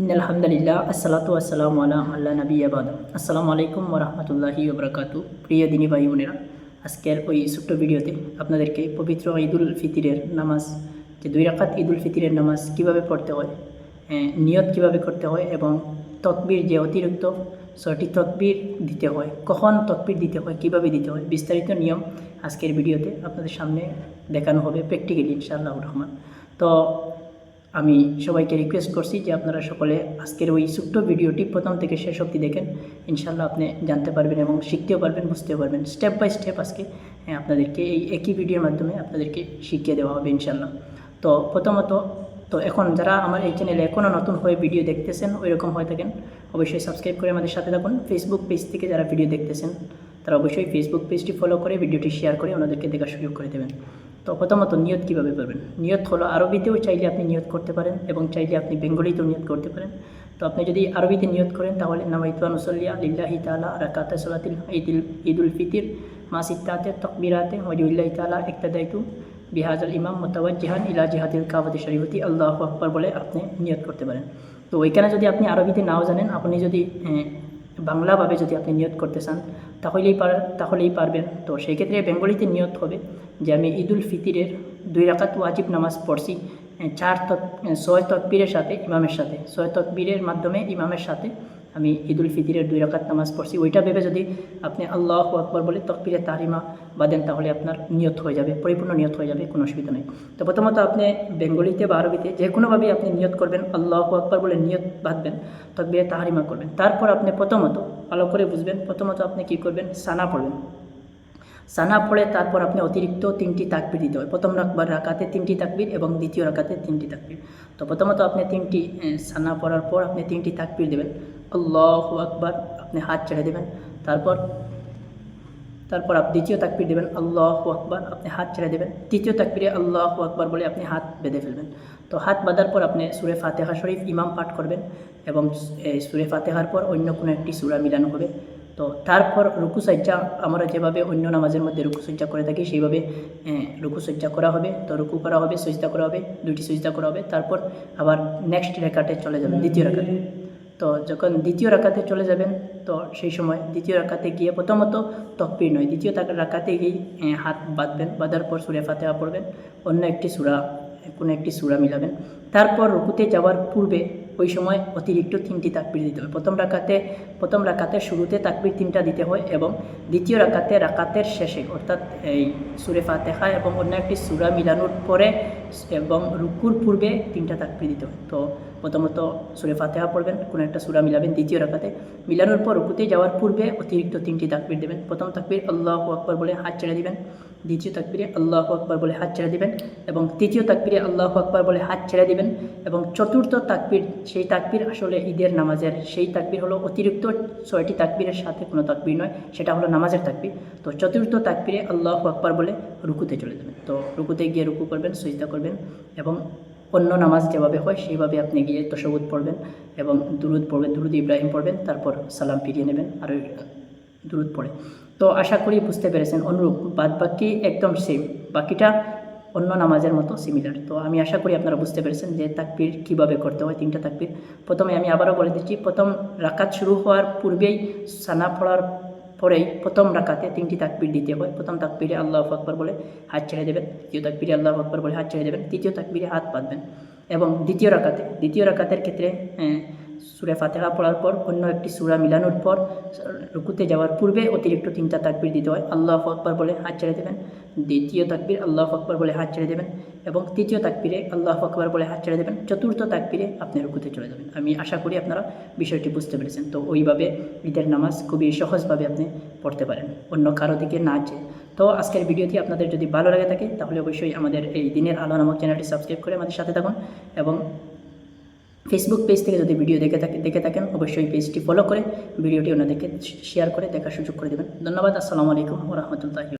ইন্নাল হামদুলিল্লাহ আসসালাতু ওয়াসসালামু আলা আল্লাহ নবিয়্যা বাদ। আসসালামু আলাইকুম ওয়া রাহমাতুল্লাহি ওয়া বারাকাতুহু। প্রিয় দিনী ভাই বোনেরা, আজকের ওই ছোট্ট ভিডিওতে আপনাদেরকে পবিত্র ঈদুল ফিতরের নামাজ, যে 2 রাকাত ঈদুল ফিতরের নামাজ কীভাবে পড়তে হয়, নিয়ত কীভাবে করতে হয় এবং তকবীর যে অতিরিক্ত 6টি তকবীর দিতে হয়, কখন তকবীর দিতে হয়, কীভাবে দিতে হয়, বিস্তারিত নিয়ম আজকের ভিডিওতে আপনাদের সামনে দেখানো হবে প্র্যাকটিক্যালি ইনশাআল্লাহুর রহমান। তো আমি সবাইকে রিকোয়েস্ট করছি যে আপনারা সকলে আজকের ওই ছোট্ট ভিডিওটি প্রথম থেকে শেষ অবধি দেখেন। ইনশাআল্লাহ আপনি জানতে পারবেন এবং শিখতেও পারবেন, বুঝতেও পারবেন। স্টেপ বাই স্টেপ আজকে আপনাদেরকে এই একই ভিডিওর মাধ্যমে আপনাদেরকে শিখিয়ে দেওয়া হবে ইনশাআল্লাহ। তো প্রথমত এখন যারা আমার এই চ্যানেলে এখনও নতুন হয়ে ভিডিও দেখতেছেন, ওই রকম হয়ে থাকেন, অবশ্যই সাবস্ক্রাইব করে আমাদের সাথে থাকুন। ফেসবুক পেজ থেকে যারা ভিডিও দেখতেছেন তারা অবশ্যই ফেসবুক পেজটি ফলো করে ভিডিওটি শেয়ার করে ওনাদেরকে দেখার সুযোগ করে দেবেন। তো প্রথমত নিয়ত কীভাবে করবেন। নিয়ত হলো আরবিতেও চাইলে আপনি নিয়ত করতে পারেন এবং চাইলে আপনি বেঙ্গলিতেও নিয়ত করতে পারেন। তো আপনি যদি আরবিতে নিয়ত করেন তাহলে নাওয়াইতু আন উসাল্লিয়া লিল্লাহি তাআলা রাকাতা সালাতিল ঈদুল ফিতর মা সিত্তাতি তাকবীরাতি ওয়াজহিল্লাহি তাআলা ইক্তাদাইতু বিহাজাল ইমাম মুতাওয়াজ্জিহান ইলা জিহাতিল কাবাতি শরীফতি আল্লাহু আকবার বলে আপনি নিয়ত করতে পারেন। তো ওইখানে যদি আপনি আরবিতে নাও জানেন, আপনি যদি বাংলাভাবে যদি আপনি নিয়ত করতে চান তাহলেই পারবেন। তো সেই ক্ষেত্রে বেঙ্গলিতে নিয়ত হবে যে আমি ঈদুল ফিতরের 2 রাকাত ওয়াজিব নামাজ পড়ছি 6 তকবীরের সাথে, ইমামের সাথে 6 তকবীরের মাধ্যমে ইমামের সাথে আমি ঈদুল ফিতরের 2 রাকাত নামাজ পড়ছি। ওইটা ভেবে যদি আপনি আল্লাহু আকবার বলে তকবীরে তাহরিমা বাঁধেন তাহলে আপনার নিয়ত হয়ে যাবে, পরিপূর্ণ নিয়ত হয়ে যাবে, কোনো অসুবিধা নেই। তো প্রথমত আপনি বেঙ্গলিতে বা আরবিতে যে কোনোভাবেই আপনি নিয়ত করবেন, আল্লাহু আকবার বলে নিয়ত বাঁধবেন, তকবীরে তাহরিমা করবেন। তারপর আপনি প্রথমত ভালো করে বুঝবেন, প্রথমত আপনি কী করবেন, সানা পড়বেন। সানা পড়ে তারপর আপনি অতিরিক্ত 3টি তাকবীর দিতে হয়। প্রথম রাকাতে 3টি তাকবীর এবং দ্বিতীয় রাকাতে 3টি তাকবীর। তো প্রথমত আপনি 3টি সানা পড়ার পর আপনি 3টি তাকবীর দেবেন, আল্লাহু আকবার, আপনি হাত ছেড়ে দেবেন। তারপর দ্বিতীয় তাকবীর দেবেন, আল্লাহু আকবার, আপনি হাত ছেড়ে দেবেন। তৃতীয় তাকবীরে আল্লাহু আকবার বলে আপনি হাত বেঁধে ফেলবেন। তো হাত বাঁধার পর আপনি সূরা ফাতিহা শরীফ ইমাম পাঠ করবেন এবং সূরা ফাতিহার পর অন্য কোনো একটি সূরা মিলানো হবে। তো তারপর রুকু সাজ্জা আমরা যেভাবে অন্য নামাজের মধ্যে রুকু সাজ্জা করে থাকি সেইভাবে রুকু সাজ্জা করা হবে। তো রুকু করা হবে, সিজদা করা হবে, 2টি সিজদা করা হবে। তারপর আবার নেক্সট রাকাতে চলে যাবেন, দ্বিতীয় রাকাতে। তো যখন দ্বিতীয় রাকাতে চলে যাবেন তো সেই সময় দ্বিতীয় রাকাতে গিয়ে প্রথমত তকবীর নয়, দ্বিতীয় রাকাতে গিয়ে হাত বাঁধবেন, বাঁধার পর সূরা ফাতিহা পড়বেন, অন্য একটি সূরা, কোনো একটি সূরা মিলাবেন। তারপর রুকুতে যাওয়ার পূর্বে ওই সময় অতিরিক্ত 3টি তাকবীর দিতে হয়। প্রথম রাকাতের শুরুতে তাকবীর 3টা দিতে হয় এবং দ্বিতীয় রাকাতের শেষে অর্থাৎ এই সূরা ফাতিহা এবং অন্য একটি সূরা মিলানোর পরে এবং রুকুর পূর্বে 3টা তাকবীর দিতে হয়। তো প্রথমত সূরা ফাতিহা পড়বেন, কোনো একটা সূরা মিলাবেন দ্বিতীয় রাকাতে, মিলানোর পর রুকুতে যাওয়ার পূর্বে অতিরিক্ত 3টি তাকবীর দেবেন। প্রথম তাকবীর আল্লাহু আকবার বলে হাত ছেড়ে দিবেন, দ্বিতীয় তাকবীরে আল্লাহু আকবার বলে হাত ছেড়ে দিবেন এবং তৃতীয় তাকবীরে আল্লাহু আকবার বলে হাত ছেড়ে দিবেন এবং চতুর্থ তাকবীর, সেই তাকবীর আসলে ঈদের নামাজের সেই তাকবীর হলো অতিরিক্ত 6টি তাকবীরের সাথে কোনো তাকবীর নয়, সেটা হলো নামাজের তাকবীর। তো চতুর্থ তাকবীরে আল্লাহু আকবার বলে রুকুতে চলে যাবেন। তো রুকুতে গিয়ে রুকু করবেন, সিজদা করবেন এবং অন্য নামাজ যেভাবে হয় সেইভাবে আপনি গিয়ে তাশাহুদ পড়বেন এবং দুরুদ পড়বেন, দুরুদ ইব্রাহিম পড়বেন, তারপর সালাম ফিরিয়ে নেবেন আর দুরুদ পড়ে। তো আশা করি বুঝতে পেরেছেন। অনুরূপ বাকি একদম সেম, বাকিটা অন্য নামাজের মতো সিমিলার। তো আমি আশা করি আপনারা বুঝতে পেরেছেন যে তাকবীর কীভাবে করতে হয়, 3টা তাকবীর। প্রথমে আমি আবারও বলে দিচ্ছি, প্রথম রাকাত শুরু হওয়ার পূর্বেই সানা পড়ার পরেই প্রথম রাকাতে 3টি তাকবীর দিতে হয়। প্রথম তাকবীরে আল্লাহু আকবার বলে হাত ছেড়ে দেবেন, দ্বিতীয় তাকবীরে আল্লাহু আকবার বলে হাত ছেড়ে দেবেন, তৃতীয় তাকবীরে হাত বাঁধবেন এবং দ্বিতীয় রাকাতের ক্ষেত্রে সূরা ফাতিহা পড়ার পর অন্য একটি সূরা মিলানোর পর রুকুতে যাওয়ার পূর্বে অতিরিক্ত 3টা তাকবীর দিতে হয়। আল্লাহু আকবার বলে হাত ছেড়ে দেবেন, দ্বিতীয় তাকবীর আল্লাহু আকবার বলে হাত ছেড়ে দেবেন এবং তৃতীয় তাকবীরে আল্লাহু আকবার বলে হাত ছেড়ে দেবেন, চতুর্থ তাকবীরে আপনি রুকুতে চলে যাবেন। আমি আশা করি আপনারা বিষয়টি বুঝতে পেরেছেন। তো ওইভাবে ঈদের নামাজ খুবই সহজভাবে আপনি পড়তে পারেন, অন্য কারো দিকে না চেয়ে। তো আজকের ভিডিওটি আপনাদের যদি ভালো লাগে থাকে তাহলে অবশ্যই আমাদের এই দিনের আলো নামক চ্যানেলটি সাবস্ক্রাইব করে আমাদের সাথে থাকুন এবং ফেসবুক পেজ থেকে যদি ভিডিও দেখে থাকেন অবশ্যই পেজটি ফলো করে ভিডিওটি অন্যদেরকে শেয়ার করে দেখার সুযোগ করে দেবেন। ধন্যবাদ। আসসালামু আলাইকুম ওয়া রাহমাতুল্লাহি।